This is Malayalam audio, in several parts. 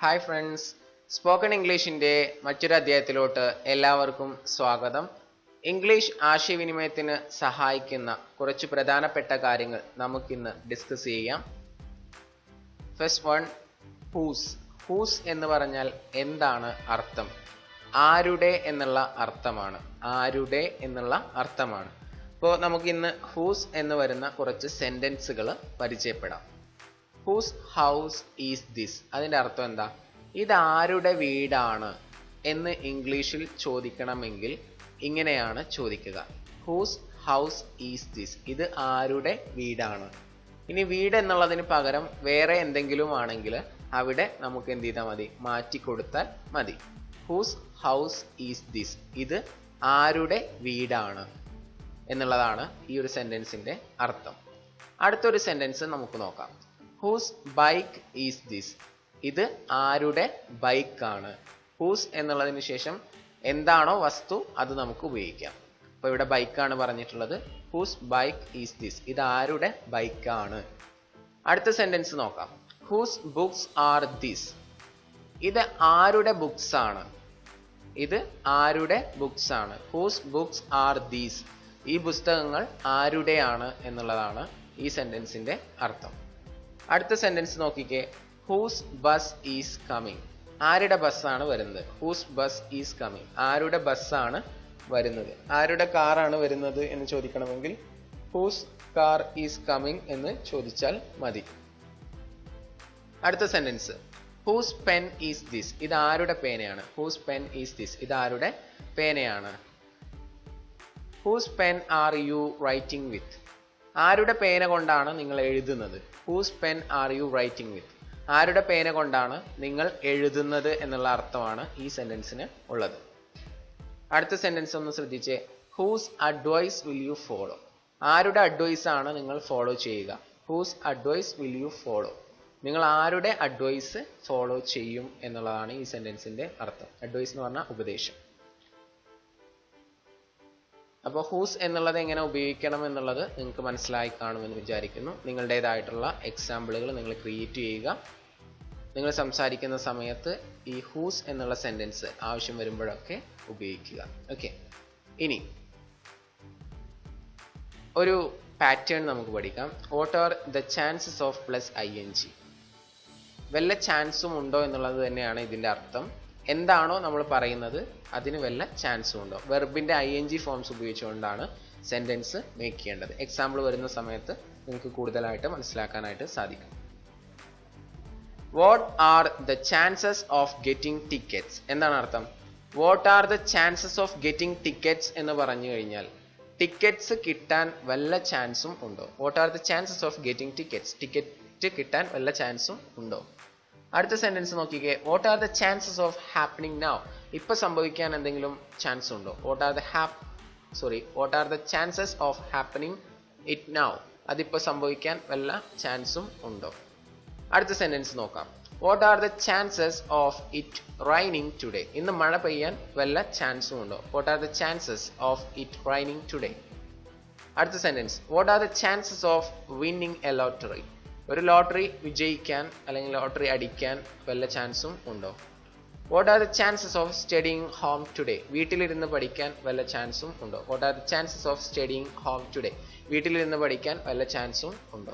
ഹായ് ഫ്രണ്ട്സ്, സ്പോക്കൺ ഇംഗ്ലീഷിൻ്റെ മറ്റൊരു അധ്യായത്തിലോട്ട് എല്ലാവർക്കും സ്വാഗതം. ഇംഗ്ലീഷ് ആശയവിനിമയത്തിന് സഹായിക്കുന്ന കുറച്ച് പ്രധാനപ്പെട്ട കാര്യങ്ങൾ നമുക്കിന്ന് ഡിസ്കസ് ചെയ്യാം. First one, whose. ഹൂസ് എന്ന് പറഞ്ഞാൽ എന്താണ് അർത്ഥം? ആരുടെ എന്നുള്ള അർത്ഥമാണ്. ആരുടെ എന്നുള്ള അർത്ഥമാണ്. അപ്പോൾ നമുക്കിന്ന് ഹൂസ് എന്ന് വരുന്ന കുറച്ച് സെൻറ്റൻസുകൾ പരിചയപ്പെടാം. Whose house is this? അതിൻ്റെ അർത്ഥം എന്താ? ഇത് ആരുടെ വീടാണ് എന്ന് ഇംഗ്ലീഷിൽ ചോദിക്കണമെങ്കിൽ ഇങ്ങനെയാണ് ചോദിക്കുക: ഹൂസ് ഹൗസ് ഈസ് ദിസ്? ഇത് ആരുടെ വീടാണ്. ഇനി വീട് എന്നുള്ളതിന് പകരം വേറെ എന്തെങ്കിലും ആണെങ്കിൽ അവിടെ നമുക്ക് എന്ത് ചെയ്താൽ മതി? മാറ്റി കൊടുത്താൽ മതി. Whose house is this? ഇത് ആരുടെ വീടാണ് എന്നുള്ളതാണ് ഈ ഒരു സെൻറ്റൻസിൻ്റെ അർത്ഥം. അടുത്തൊരു സെൻറ്റൻസ് നമുക്ക് നോക്കാം. Whose bike is this? ഇത് ആരുടെ ബൈക്കാണ്. ഹൂസ് എന്നുള്ളതിന് ശേഷം എന്താണോ വസ്തു അത് നമുക്ക് ഉപയോഗിക്കാം. അപ്പോൾ ഇവിടെ ബൈക്കാണ് പറഞ്ഞിട്ടുള്ളത്. Whose bike is this? ഇത് ആരുടെ ബൈക്കാണ്. അടുത്ത സെൻറ്റൻസ് നോക്കാം. Whose books are this? ഇത് ആരുടെ ബുക്സ് ആണ്. ഇത് ആരുടെ ബുക്സ് ആണ്. Whose books are these? ഈ പുസ്തകങ്ങൾ ആരുടെയാണ് എന്നുള്ളതാണ് ഈ സെൻറ്റൻസിൻ്റെ അർത്ഥം. അടുത്ത സെൻറ്റൻസ് നോക്കിക്കേ. Whose bus is coming? ആരുടെ ബസ്സാണ് വരുന്നത്? Whose bus is coming? ആരുടെ ബസ്സാണ് വരുന്നത്. ആരുടെ കാറാണ് വരുന്നത് എന്ന് ചോദിക്കണമെങ്കിൽ ഹൂസ് കാർ ഈസ് കമ്മിങ് എന്ന് ചോദിച്ചാൽ മതി. അടുത്ത sentence. Whose pen is this? ഇത് ആരുടെ പേനയാണ്. Whose pen is this? ഇത് ആരുടെ പേനയാണ്. Whose pen are you writing with? ആരുടെ പേന കൊണ്ടാണ് നിങ്ങൾ എഴുതുന്നത്. Whose pen are you writing with? ആരുടെ പേന കൊണ്ടാണ് നിങ്ങൾ എഴുതുന്നത് എന്നുള്ള അർത്ഥമാണ് ഈ സെൻറ്റൻസിന് ഉള്ളത്. അടുത്ത സെൻറ്റൻസ് ഒന്ന് ശ്രദ്ധിച്ചേ. Whose advice will you follow? ആരുടെ അഡ്വൈസ് ആണ് നിങ്ങൾ ഫോളോ ചെയ്യുക. Whose advice will you follow? നിങ്ങൾ ആരുടെ അഡ്വൈസ് ഫോളോ ചെയ്യും എന്നുള്ളതാണ് ഈ സെൻറ്റൻസിൻ്റെ അർത്ഥം. അഡ്വൈസ് എന്ന് പറഞ്ഞാൽ ഉപദേശം. അപ്പോൾ ഹൂസ് എന്നുള്ളത് എങ്ങനെ ഉപയോഗിക്കണം എന്നുള്ളത് നിങ്ങൾക്ക് മനസ്സിലായി കാണുമെന്ന് വിചാരിക്കുന്നു. നിങ്ങളുടേതായിട്ടുള്ള എക്സാമ്പിളുകൾ നിങ്ങൾ ക്രിയേറ്റ് ചെയ്യുക. നിങ്ങൾ സംസാരിക്കുന്ന സമയത്ത് ഈ ഹൂസ് എന്നുള്ള സെൻറ്റൻസ് ആവശ്യം വരുമ്പോഴൊക്കെ ഉപയോഗിക്കുക. ഓക്കെ, ഇനി ഒരു പാറ്റേൺ നമുക്ക് പഠിക്കാം. What are the chances of plus ING? വല്ല ചാൻസും ഉണ്ടോ എന്നുള്ളത് തന്നെയാണ് ഇതിൻ്റെ അർത്ഥം. എന്താണോ നമ്മൾ പറയുന്നത് അതിന് വല്ല ചാൻസും ഉണ്ടോ. വെർബിൻ്റെ ING ഫോംസ് ഉപയോഗിച്ചുകൊണ്ടാണ് സെൻറ്റൻസ് മേക്ക് ചെയ്യേണ്ടത്. എക്സാമ്പിൾ വരുന്ന സമയത്ത് നിങ്ങൾക്ക് കൂടുതലായിട്ട് മനസ്സിലാക്കാനായിട്ട് സാധിക്കും. What are the chances of getting tickets? എന്താണ് അർത്ഥം? What are the chances of getting tickets എന്ന് പറഞ്ഞു കഴിഞ്ഞാൽ ടിക്കറ്റ്സ് കിട്ടാൻ വല്ല ചാൻസും ഉണ്ടോ. What are the chances of getting tickets? Ticket കിട്ടാൻ വല്ല ചാൻസും ഉണ്ടോ. അടുത്ത സെൻറ്റൻസ് നോക്കിക്കേ. What are the chances of happening now? ഇപ്പം സംഭവിക്കാൻ എന്തെങ്കിലും ചാൻസ് ഉണ്ടോ. What are the chances of happening it now? അതിപ്പോൾ സംഭവിക്കാൻ വല്ല ചാൻസും ഉണ്ടോ. അടുത്ത സെൻറ്റൻസ് നോക്കാം. What are the chances of it raining today? ഇന്ന് മഴ പെയ്യാൻ വല്ല ചാൻസും ഉണ്ടോ. What are the chances of it raining today. അടുത്ത sentence. What are the chances of winning a lottery? ഒരു ലോട്ടറി വിജയിക്കാൻ അല്ലെങ്കിൽ ലോട്ടറി അടിക്കാൻ വല്ല ചാൻസും ഉണ്ടോ. What are the chances of studying home today? വീട്ടിലിരുന്ന് പഠിക്കാൻ വല്ല ചാൻസും ഉണ്ടോ. What are the chances of studying home today? വീട്ടിലിരുന്ന് പഠിക്കാൻ വല്ല ചാൻസും ഉണ്ടോ.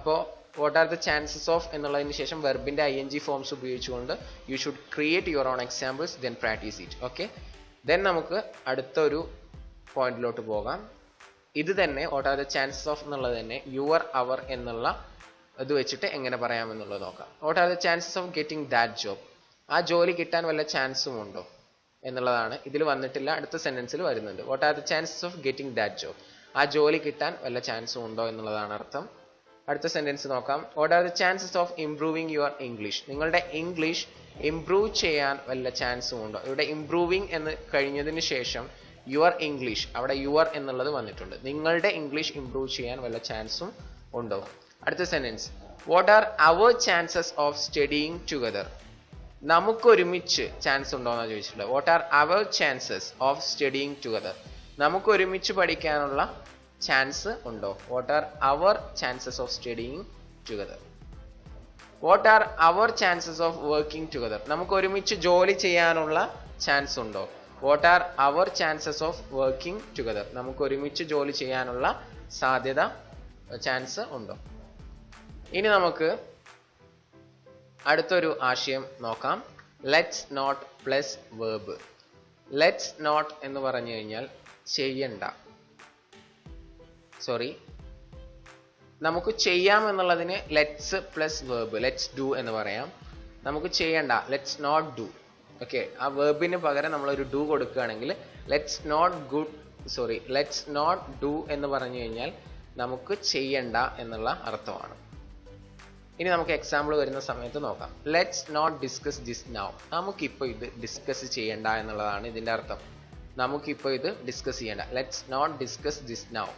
അപ്പോൾ what are the chances of എന്നുള്ളതിന് ശേഷം വെർബിൻ്റെ ING ഫോംസ് ഉപയോഗിച്ചുകൊണ്ട് you should create your own examples, then practice it. Okay, then നമുക്ക് അടുത്തൊരു പോയിന്റിലോട്ട് പോകാം. ഇത് തന്നെ what are the chances of എന്നുള്ളത് തന്നെ യുവർ അവർ എന്നുള്ള ഇത് വെച്ചിട്ട് എങ്ങനെ പറയാമെന്നുള്ളത് നോക്കാം. What are the chances of getting that job? ആ ജോലി കിട്ടാൻ വല്ല ചാൻസും ഉണ്ടോ എന്നുള്ളതാണ്. ഇതിൽ വന്നിട്ടില്ല, അടുത്ത സെൻറ്റൻസിൽ വരുന്നുണ്ട്. What are the chances of getting that job? ആ ജോലി കിട്ടാൻ വല്ല ചാൻസും ഉണ്ടോ എന്നുള്ളതാണ് അർത്ഥം. അടുത്ത സെൻറ്റൻസ് നോക്കാം. What are the chances of improving your English? നിങ്ങളുടെ ഇംഗ്ലീഷ് ഇംപ്രൂവ് ചെയ്യാൻ വല്ല ചാൻസും ഉണ്ടോ. ഇവിടെ ഇംപ്രൂവിങ് എന്ന് കഴിഞ്ഞതിന് ശേഷം യുവർ ഇംഗ്ലീഷ്, അവിടെ യുവർ എന്നുള്ളത് വന്നിട്ടുണ്ട്. നിങ്ങളുടെ ഇംഗ്ലീഷ് ഇംപ്രൂവ് ചെയ്യാൻ വല്ല ചാൻസും ഉണ്ടോ. അടുത്ത sentence. What are our chances of studying together? നമുക്ക് ഒരുമിച്ച് ചാൻസ് ഉണ്ടോ എന്നാണ് ചോദിച്ചിട്ടുള്ളത്. What are our chances of studying together? നമുക്ക് ഒരുമിച്ച് പഠിക്കാനുള്ള ചാൻസ് ഉണ്ടോ? What are our chances of studying together? What are our chances of working together? നമുക്ക് ഒരുമിച്ച് ജോലി ചെയ്യാനുള്ള ചാൻസ് ഉണ്ടോ? What are our chances of working together? നമുക്ക് ഒരുമിച്ച് ജോലി ചെയ്യാനുള്ള സാധ്യത, ചാൻസ് ഉണ്ടോ? ഇനി നമുക്ക് അടുത്തൊരു ആശയം നോക്കാം. Let's not plus verb. Let's not എന്ന് പറഞ്ഞു കഴിഞ്ഞാൽ ചെയ്യണ്ട, നമുക്ക് ചെയ്യാം എന്നുള്ളതിന് let's plus verb, let's do എന്ന് പറയാം. നമുക്ക് ചെയ്യണ്ട, ലെറ്റ്സ് നോട്ട് ഡു. ഓക്കെ, ആ വേർബിന് പകരം നമ്മളൊരു ഡു കൊടുക്കുകയാണെങ്കിൽ ലെറ്റ്സ് നോട്ട് ഡു എന്ന് പറഞ്ഞു കഴിഞ്ഞാൽ നമുക്ക് ചെയ്യണ്ട എന്നുള്ള അർത്ഥമാണ്. ഇനി നമുക്ക് എക്സാമ്പിൾ വരുന്ന സമയത്ത് നോക്കാം. Let's not discuss this now. നമുക്കിപ്പോൾ ഇത് ഡിസ്കസ് ചെയ്യണ്ട എന്നുള്ളതാണ് ഇതിൻ്റെ അർത്ഥം. നമുക്കിപ്പോൾ ഇത് ഡിസ്കസ് ചെയ്യണ്ട. Let's not discuss this now.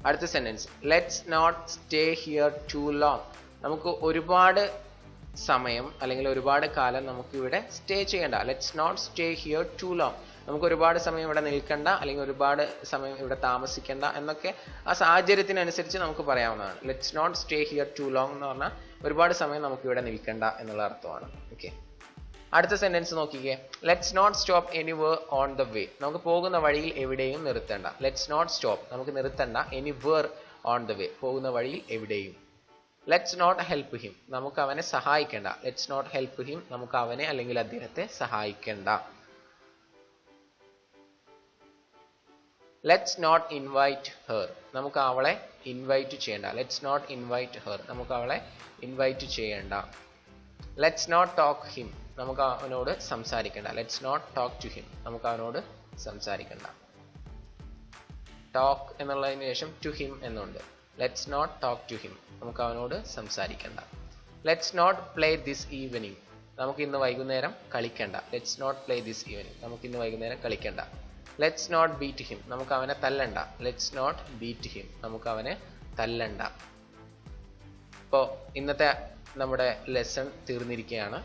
അടുത്ത sentence, let's not stay here too long. നമുക്ക് ഒരുപാട് സമയം അല്ലെങ്കിൽ ഒരുപാട് കാലം നമുക്ക് ഇവിടെ സ്റ്റേ ചെയ്യണ്ട. Let's not stay here too long. നമുക്ക് ഒരുപാട് സമയം ഇവിടെ നിൽക്കണ്ട അല്ലെങ്കിൽ ഒരുപാട് സമയം ഇവിടെ താമസിക്കണ്ട എന്നൊക്കെ ആ സാഹചര്യത്തിനനുസരിച്ച് നമുക്ക് പറയാവുന്നതാണ്. Let's not stay here too long എന്ന് പറഞ്ഞാൽ ഒരുപാട് സമയം നമുക്ക് ഇവിടെ നിൽക്കണ്ട എന്നുള്ള അർത്ഥമാണ്. ഓക്കെ, അടുത്ത സെന്റൻസ് നോക്കിക്കേ. Let's not stop anywhere on the way. നമുക്ക് പോകുന്ന വഴിയിൽ എവിടെയും നിർത്തണ്ട. ലെറ്റ്സ് നോട്ട് സ്റ്റോപ്പ്, നമുക്ക് നിർത്തണ്ട. എനിവേർ ഓൺ ദ വേ, പോകുന്ന വഴിയിൽ എവിടെയും. ലെറ്റ്സ് നോട്ട് ഹെൽപ്പ് ഹിം, നമുക്ക് അവനെ സഹായിക്കേണ്ട. ലെറ്റ്സ് നോട്ട് ഹെൽപ്പ് ഹിം, നമുക്ക് അവനെ അല്ലെങ്കിൽ അദ്ദേഹത്തെ സഹായിക്കേണ്ട. ലെറ്റ്സ് നോട്ട് ഇൻവൈറ്റ് ഹെർ, നമുക്ക് അവളെ ഇൻവൈറ്റ് ചെയ്യേണ്ട. ലെറ്റ്സ് നോട്ട് ഇൻവൈറ്റ് ഹെർ, നമുക്ക് അവളെ ഇൻവൈറ്റ് ചെയ്യേണ്ട. ലെറ്റ്സ് നോട്ട് ടോക്ക് ഹിം, നമുക്ക് അവനോട് സംസാരിക്കേണ്ട. Let's not talk to him, നമുക്ക് അവനോട് സംസാരിക്കേണ്ട. ടോക്ക് എന്നുള്ളതിന് ശേഷം ടു ഹിം എന്നുണ്ട്. Let's not talk to him, നമുക്ക് അവനോട് സംസാരിക്കേണ്ട. Let's not play this evening, നമുക്ക് ഇന്ന് വൈകുന്നേരം കളിക്കേണ്ട. Let's not play this evening, നമുക്ക് ഇന്ന് വൈകുന്നേരം കളിക്കേണ്ട. ലെറ്റ്സ് നോട്ട് ബീറ്റ് ഹിം, നമുക്ക് അവനെ തല്ലണ്ട. ലെറ്റ്സ് നോട്ട് ബീറ്റ് ഹിം, നമുക്ക് അവനെ തല്ലണ്ട. ഇപ്പോൾ ഇന്നത്തെ നമ്മുടെ ലെസൺ തീർന്നിരിക്കുകയാണ്.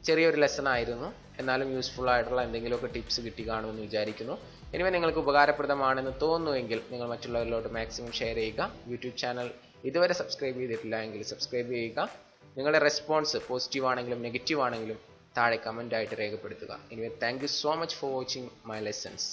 ചെറിയൊരു ലെസൺ ആയിരുന്നു, എന്നാലും യൂസ്ഫുൾ ആയിട്ടുള്ള എന്തെങ്കിലുമൊക്കെ ടിപ്സ് കിട്ടി കാണുമെന്ന് വിചാരിക്കുന്നു. ഇനിവ നിങ്ങൾക്ക് ഉപകാരപ്രദമാണെന്ന് തോന്നുന്നുവെങ്കിൽ നിങ്ങൾ മറ്റുള്ളവരിലോട്ട് മാക്സിമം ഷെയർ ചെയ്യുക. യൂട്യൂബ് ചാനൽ ഇതുവരെ സബ്സ്ക്രൈബ് ചെയ്തിട്ടില്ല എങ്കിൽ സബ്സ്ക്രൈബ് ചെയ്യുക. നിങ്ങളുടെ റെസ്പോൺസ് പോസിറ്റീവ് ആണെങ്കിലും നെഗറ്റീവ് ആണെങ്കിലും താഴെ കമൻ്റ് ആയിട്ട് രേഖപ്പെടുത്തുക. Anyway thank you so much for watching my lessons.